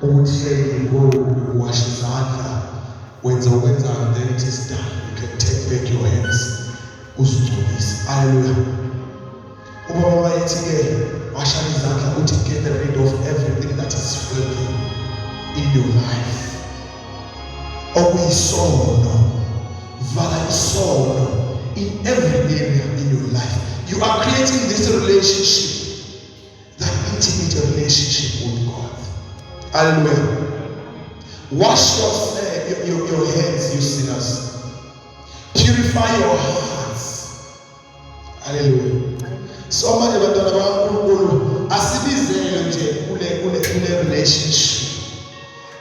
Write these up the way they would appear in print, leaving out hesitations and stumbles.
Uthi go wash izandla wenza okwenzayo, then it is done. You can take back your hands. Uzigcolise. Hallelujah. Ubaba bayithi-ke washa izandla uthi get rid of everything that is filthy in your life. Okuyisono, vala isono in every area in your life. You are creating this relationship, that intimate relationship with God. Hallelujah. Wash your hands, you sinners. Purify your hearts. Hallelujah. So many bantwana bakaNkulunkulu asibizele nje kule relationship.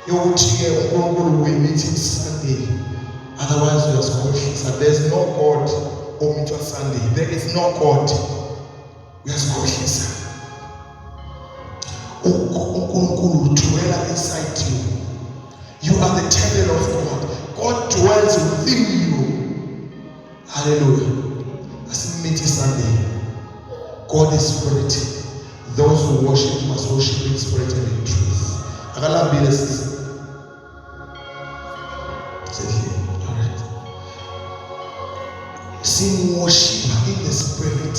Yokuthi-ke uNkulunkulu we meet him Sunday. Otherwise we are skhohlisa. There is no God omitwa Sunday. There is no God. We are skhohlisa. uNkulunkulu dwell inside you. You are the temple of God. God dwells within you. Hallelujah. Asimmeet Sunday. God is spirit. Those who worship must worship in spirit and in truth. Akalambile sisi. Alright. Sing worship in the spirit.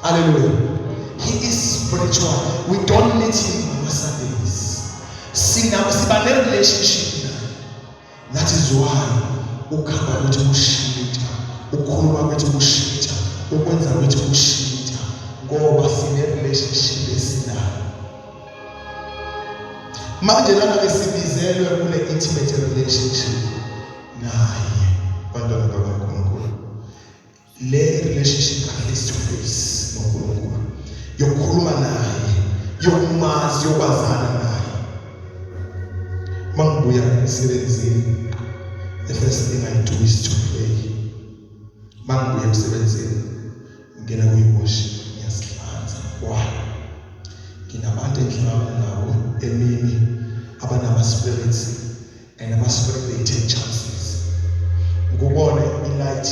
Hallelujah. He is spiritual. We don't need him on Sundays. Sing up, see a relationship. That is why ukhamba ukuthi ushita, ukhuluma ukuthi ushita, ukwenza ukuthi ushita, ngoba sine relationship esinayo. Manje lana besibizelwe kule intimate relationship naye bantwana bakaNkulunkulu. Le relationship face to face noNkulunkulu. Yokukhuluma naye, yokumazi, yokwazana naye. Mangibuya emsebenzini, the first thing I do is to pray. Mangibuya emsebenzini, ngena kuyi-worship, ngiyazihlanza. Why? Nginabantu engihlangana nabo emini abanama-spirits, and ama-spirit they take chances. Ngubone i-light,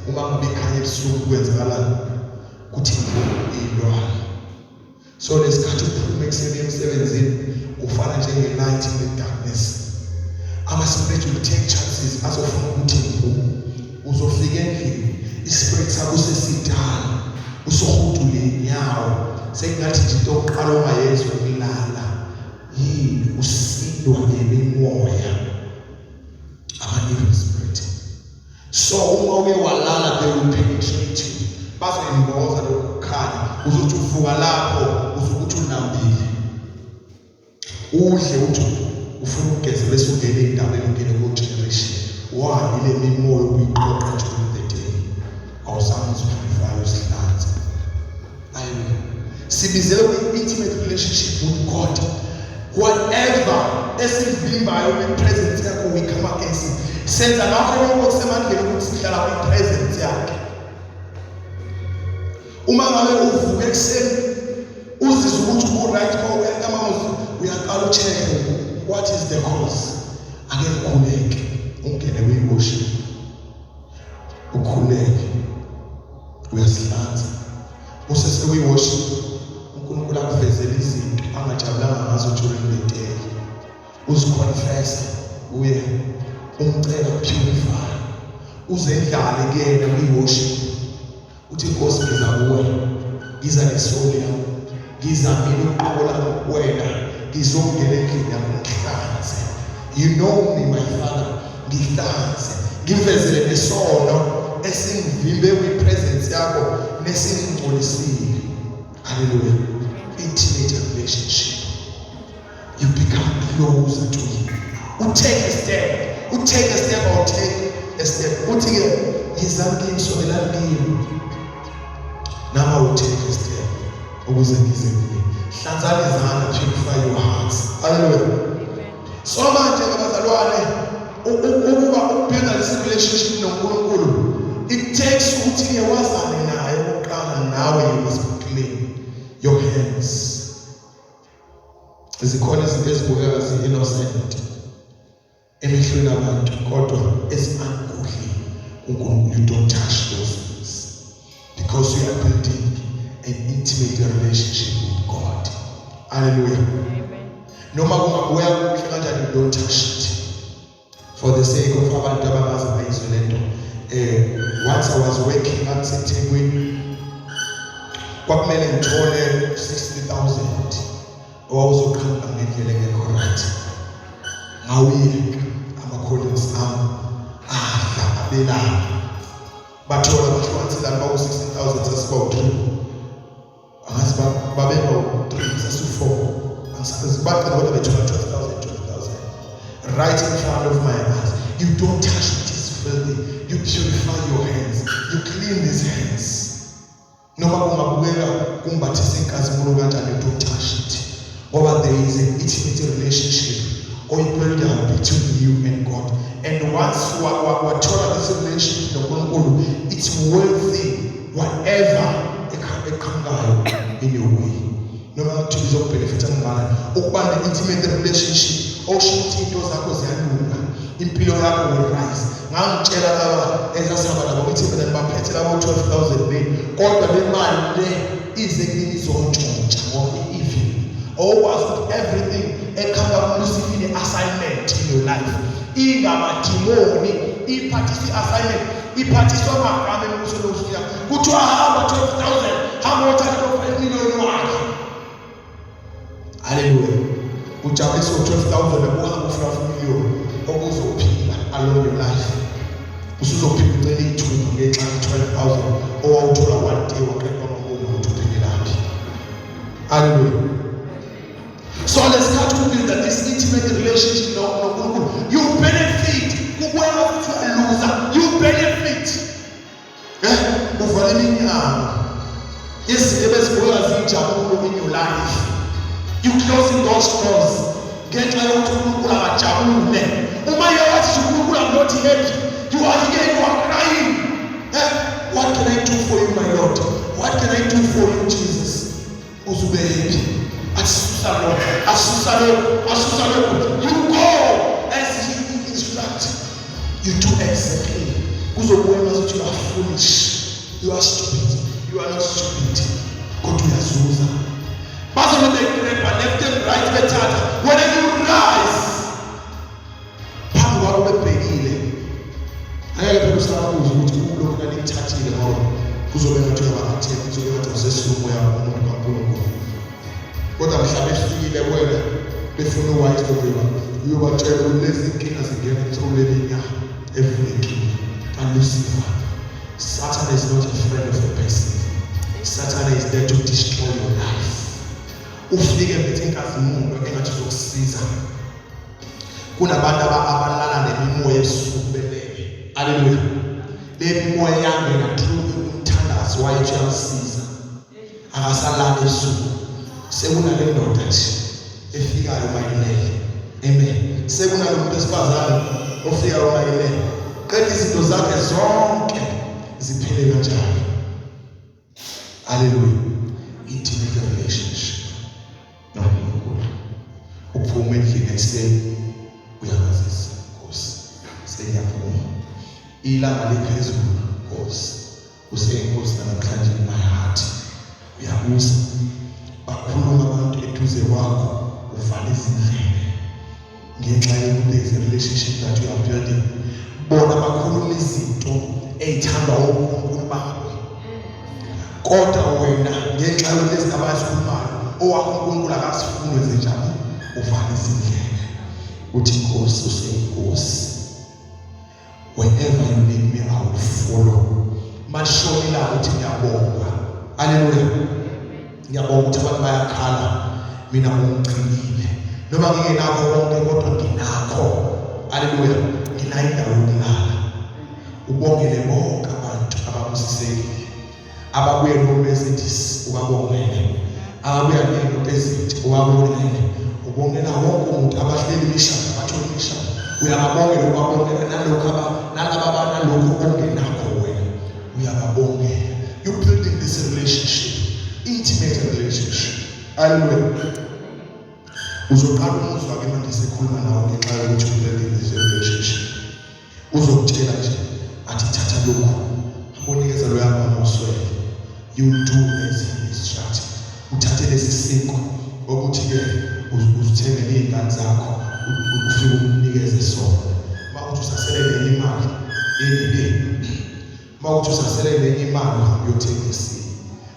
uma ngibikhanya ebusuku kwenzakalani, kuthi ilwana. So lesikhathi uphume ekuseni emsebenzini ufana njenge-light in the darkness. Ama-spirit will take chances azofuna ukuthi uzofika endlini i-spirit sakho sesidala usohudule inyawo sekungathi nje into yokuqala ongayenza ukulala yini usindwa ngemimoya ama-evil spirit. So uma uke walala they will penetrate you. Bazoyimboza lokhu kukhanya uzothi uvuka lapho uzokuthi unambile udle uthi ufuna ukugeza bese ungene ey'ndabeni ungene ku-generation. Why? Ile mimoya uyiqoqa during the day awuzange uzipurify uzihlanze. Sibizele kwi-intimate relationship with God. Whatever esivimbayo kwi-presence yakho we come against it. Senza ngakho lokho kusemandleni ukuthi sihlala kwi-presence yakhe. Uma ngabe uvuka ekuseni uzizwa ukuthi u-right kama uyaqala ucheck what is the cause. Ake ukhuleke ungene kwi-worship ukhuleke uyasihlanza usese kwi-worship uNkulunkulu akuvezela izinto angajabulanga ngazo during the day. Uziconfess uye umcela purify uzendlale kuyena kwi-worship uthi Nkosi ngiza kuwe ngiza nesoul yami ngizamile ukuqola wena ngizongena endlini yakho ngihlanze. You know me my Father, ngihlanze ngivezele nesono esingivimbe kwi-presence yakho nesingingcolisile. Hallelujah. Intimate relationship. You become closer to him. Take a step. Take a step or take a step. Uthi-ke yizami kimi sondelani kimi. Now take a step. Ukuze ngize kimi. Hlanzani izandla, purify your hearts. Hallelujah. So manje abazalwane ukuba ubuild this relationship noNkulunkulu, it takes ukuthi wazane naye oqala nawe you must clean your hands. Zikhona izinto ezibukeka zi-innocent emehlweni abantu kodwa ezi-ungodly uNkulunkulu. You don't touch those things because you are building an intimate relationship with God. Hallelujah. Noma kungabuya kuhle kanjani, don't touch it. For the sake of abantu abangazi bayizwe lento. Once I was working at eThekwini, kwakumele ngithole 60,000 owawuzoqhamuka ngendlela engekho right. Ngawuyeka ama-colleagues ami abelana bathola bahlukanise lana bawu-16,000 sasibawu-3, angazi babebawu-3 sasiwu-4, angisazi baqeda kodwa bethola 12,000 right in front of my eyes. You don't touch what is filthy. You purify your hands. You clean these hands. Noma kungabukeka kumbathise inkazimulo kanjani, you don't touch it. Or there is an intimate relationship or you build up between you and God. And once wathola this relationship noNkulunkulu, it's worthy whatever ekhangayo in your way. Noma ukuthi bizokubhenefitha ngani ukuba ne-intimate relationship osho ukuthi into zakho ziyalunga, impilo yakho will rise. Ngangitshela laba ezasihamba nabo ukuthi mina ngibaphethe labo 12,000 le, kodwa le mali le ize kini izontshontsha ngoba i-evil. Okwazi ukuthi everything ekhamba kuLucifer ine-assignment in your life. Ingamadimoni iphathisa i-assignment, iphathiswa amagama emibusweni osuya kuthiwa hamba 12,000, hamba uthathe 5 million wakhe. Hallelujah. Ujabulisa 12,000 ubuhamba ufika 5 million okuzophila along your life. Usuzophila ucela ithumbu ngenxa ye-12,000 owawuthola one day waqedwa ngokulo ukuthi uphelelaphi. Hallelujah. So let's start to build that this intimate relationship noNkulunkulu. You benefit. Kukwena ukuthi uyaluza. You benefit. Uvala iminyango izinto ebezibuya zinjabulo in your life. You closing those doors. Ngenxa yokuthi uNkulunkulu akajabule. Uma yawathi uNkulunkulu not happy, you are here, you are crying. What can I do for you, my Lord? What can I do for you, Jesus? Uzube happy. You go as He instructs. You do exactly. Uzobona ukuthi you are foolish. You are stupid. You are not stupid. God will azuza. Pastor, when they left and right bethatha, when you rise, phambi kwakho bebhekile, angeke phela usabuza ukuthi kulokhu kanithathile ngoba kuzobe ngathi uyabathela, kuzobe ngathi usesumoya umuntu kaNkulunkulu. Kodwa mhlawumbe efikile wena befuna uwise kuba uyobatshela ukuthi lezi inkinga zingena emthulweni nyama evulekile. Lucifer, Satan is not a friend of a person. Satan is there to destroy your life. Ufike bethenkazimundo engathi uzokusiza. Kunabantu abalala nemimoya esubeleke. Hallelujah. Lemimoya yami ngathula umthandazo wayethi uyamsiza. Akasalala esuku. Sekunale ndoda nje efikayo mayilele. Amen. Sekunalo umuntu esifazane ofikayo mayilele. Qeda izinto zakhe zonke ziphele kanjalo. Hallelujah. Intimate relationship. Uphume endlini ekuseni uyabazisa Nkosi, seyaphuma ilanga liphezulu Nkosi, usenkosi namhlanje in my heart. Uyabuza bakhuluma abantu eduze kwakho, uvala izindlebe ngenxa yokuthi relationship that you are building. Bona bakhuluma izinto ezithandwa uNkulunkulu bakho, kodwa wena ngenxa yokuthi abazikhulumayo owakho uNkulunkulu akasifuni ezenjani, uvala izindlebe uthi Nkosi, usenkosi. Wherever you lead me, I will follow. Mashoni la uthi ngiyabonga. Hallelujah. Ngiyabonga ukuthi abantu bayakhala, mina ungiqinile. Noma ngingenakho konke kodwa nginakho. Hallelujah. Nginayo indawo yokulala. Ubongele bonke abantu ababusisekile. Ababuye noMercedes ubabongele. Ababuye noPezithi ubabongele. Ubongela wonke umuntu abahleli imishado, bathola imishado. Uyababongela ubabongela nalokho nalokho ongenakho wena. Uyababongela. You building this relationship, intimate relationship. Hallelujah. Uzoqala umuzwa ke manje sikhuluma nawe ngenxa yokuthi ubuilding this relationship. Uzokutshela nje athi thatha lokho, ubonikeza lo yakho ngoswele. You do as He instructs. Uthathe lesi siko ukuthi ke uzithe uzithengele iy'ngane zakho ufike umnikeze sona. Uma uthi usasele nenye imali uma uthi usasele nenye imali uhambe uyothenga isiko.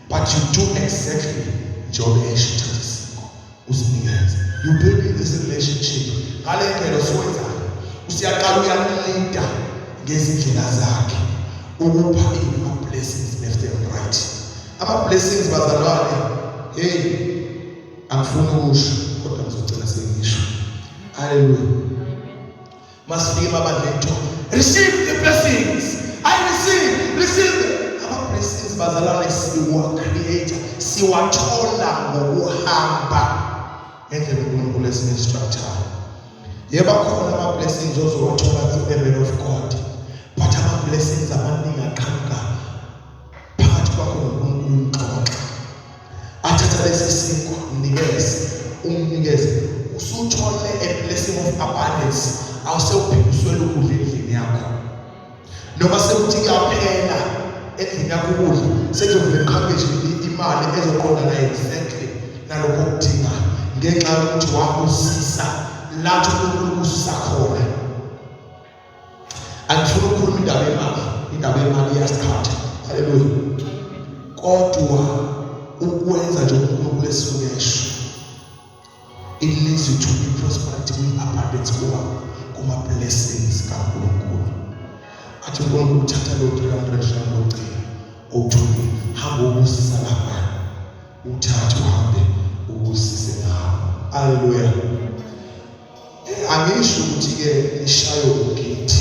But you do exactly njengoba esho uthatha isiko usinikeze. You build this relationship. Ngale ndlela usuwenzayo usiyaqala uyalida ngezindlela zakhe ukupha ama-blessings left and right. Ama-blessings bazalwane, hey, angifuni ukusho kodwa ngizogcina sengisho. Hallelujah. Masifike emabandleni receive the blessings. I receive ama-blessings bazalwane siwa-create, siwathola ngokuhamba ngendlela uNkulunkulu esinestructure. Yebo khona ama-blessings ozowathola through a man of God, but ama-blessings amaningi aqhamuka phakathi kwakho noNkulunkulu umxoxa. Athatha lesi siko umnikeze usuthole a blessing of abundance. Awusewuphinde uswele ukudla endlini yakho, noma sekuthi kuyaphela endlini yakho ukudla sekuzovele kukhambishe imali ezoqondana exactly nalokho okudingayo ngenxa yokuthi wakusisa lapho uNkulunkulu usisa khona. Angifuni ukukhuluma indaba yemali iyasikhatha. Haleluya. Kodwa ukwenza nje uNkulunkulu esifukesho, it leads you to be prosperity with abundance kuma-blessings kaNkulunkulu. Athi uNkulunkulu uthatha lo 300 rand ogcina owuthole, hamba ubusisa lapha, uthathe uhambe ubusise ngawo. Haleluya. Angisho ukuthi-ke nishaye ugithi.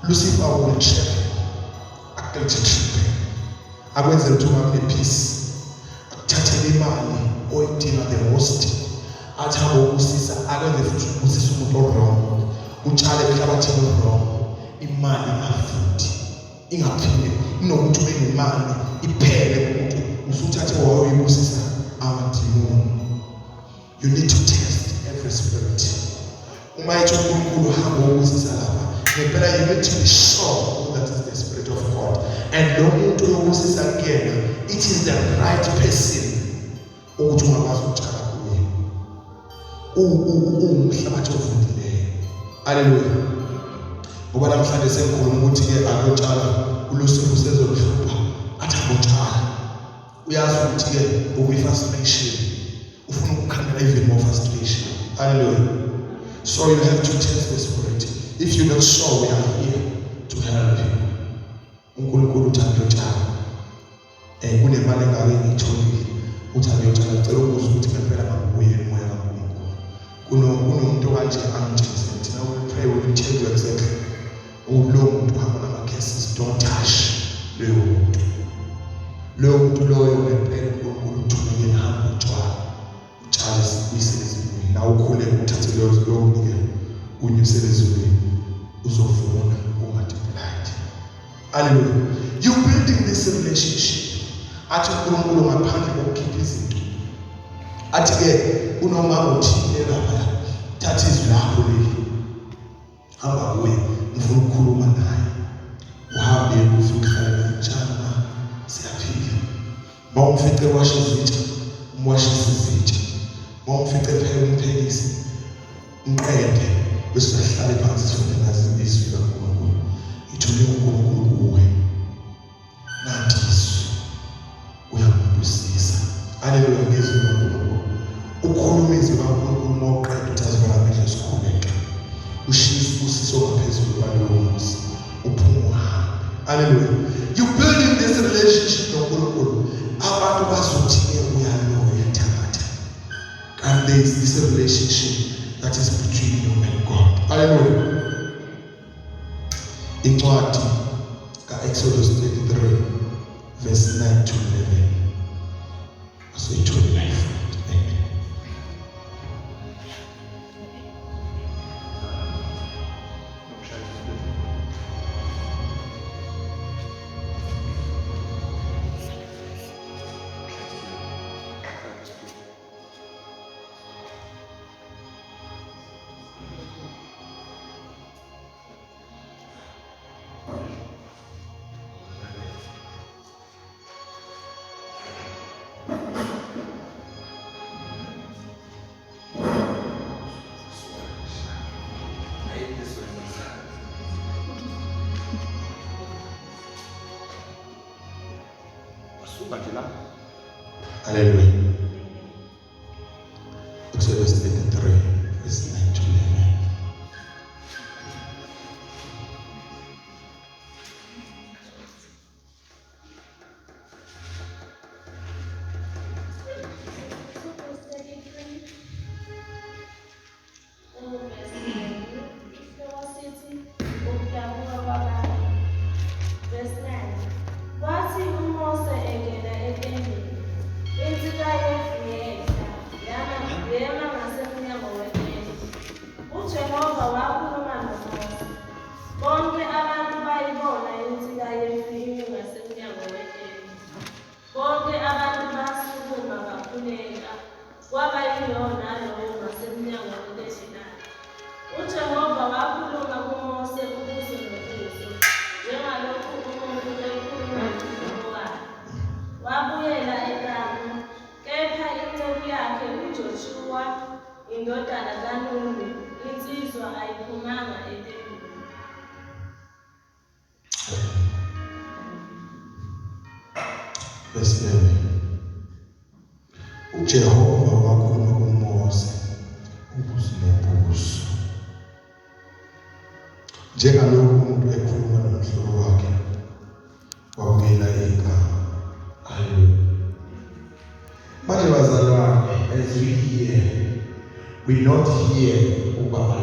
Lucifer will check, akulethe akwenzela ukuthi ungabi nepeace, akuthathele imali oyidinga the most, athi hamba ubusisa, akwenze futhi ubusisa umuntu o-wrong, utshale emhlabathini o-wrong, imali ingafuthi, ingaphinde, inokuthi ube nemali iphele ukuthi usuthathe wayoyibusisa amadimoni. You need to test every spirit. Uma ethi uNkulunkulu hamba ubusisa lapha, ngempela you need to be sure that is the spirit of God. And lo muntu uyobusisa kuyena, it is the right person ukuthi ungakwazi ukutshala kuye. Umhlabathi ovundileyo. Haleluya. Ngoba namhlanje sengikhuluma ukuthi-ke akutshala uLucifer usezoluhlupha athi akutshala. Uyazi ukuthi-ke ukuyi-frustration ufuna ukukhandela even more frustration. Hallelujah. So you have to test the spirit. If you're not sure, we are here to help you. uNkulunkulu uthanda utshala. Kunemali engake ngiyitholile. Uthanda utshala, ngicela ukubuza ukuthi ngempela ngakubuye umoya kaNkulunkulu. Kunomuntu kanje angitshengise ukuthi now we pray, we will tell you exactly. Lowo muntu uhamba nama-cases, don't touch loyo muntu. Loyo muntu loyo ngempela uNkulunkulu uthumele hamba utshale uyisele ezulwini. Nawe ukhuleke uthathe loyo mnikelo unyusele ezulwini, uzovuna ungadipulathi. Hallelujah. You building this relationship. Athi uNkulunkulu ngaphandle kokukhipha izinto, athi-ke unoma uthile lapha, thatha izwi lakho leli, hamba kuye, ngifuna ukukhuluma naye. Uhambe ufike uhlale njalo, siyaphila. Uma umfice washe izitsha, umwashise izitsha. Uma umfice epheka umphekisi, umqede, bese uhlale phansi sifunde ngazi izwi likaNkulunkulu. Ithule uNkulunkulu kuwe. Nathi izwi uyambusisa. Haleluya. Ngezwi likaNkulunkulu. Ukhuluma izwi likaNkulunkulu mawuqeda uthi azivela amehlo esikhuleke. Ushiye usibusiso ngaphezulu kwalowo muzi. Uphuma uhambe. Hallelujah. You building this relationship noNkulunkulu. Abantu bazothi-ke uyaloya uyathatha. And there is this relationship that is between you and God. Hallelujah. Incwadi ka-Exodus 33 verse 9 to 11. So it will be life. Amen. Hallelujah. Exodus 33, verse 9 to 11. Verse 11. uJehova wakhuluma kuMose ubuso nobuso, njengalokhu umuntu ekhuluma nomhlobo wakhe wabuyela igama. Hallelujah. Manje bazalwane, as we hear, we not hear ubaba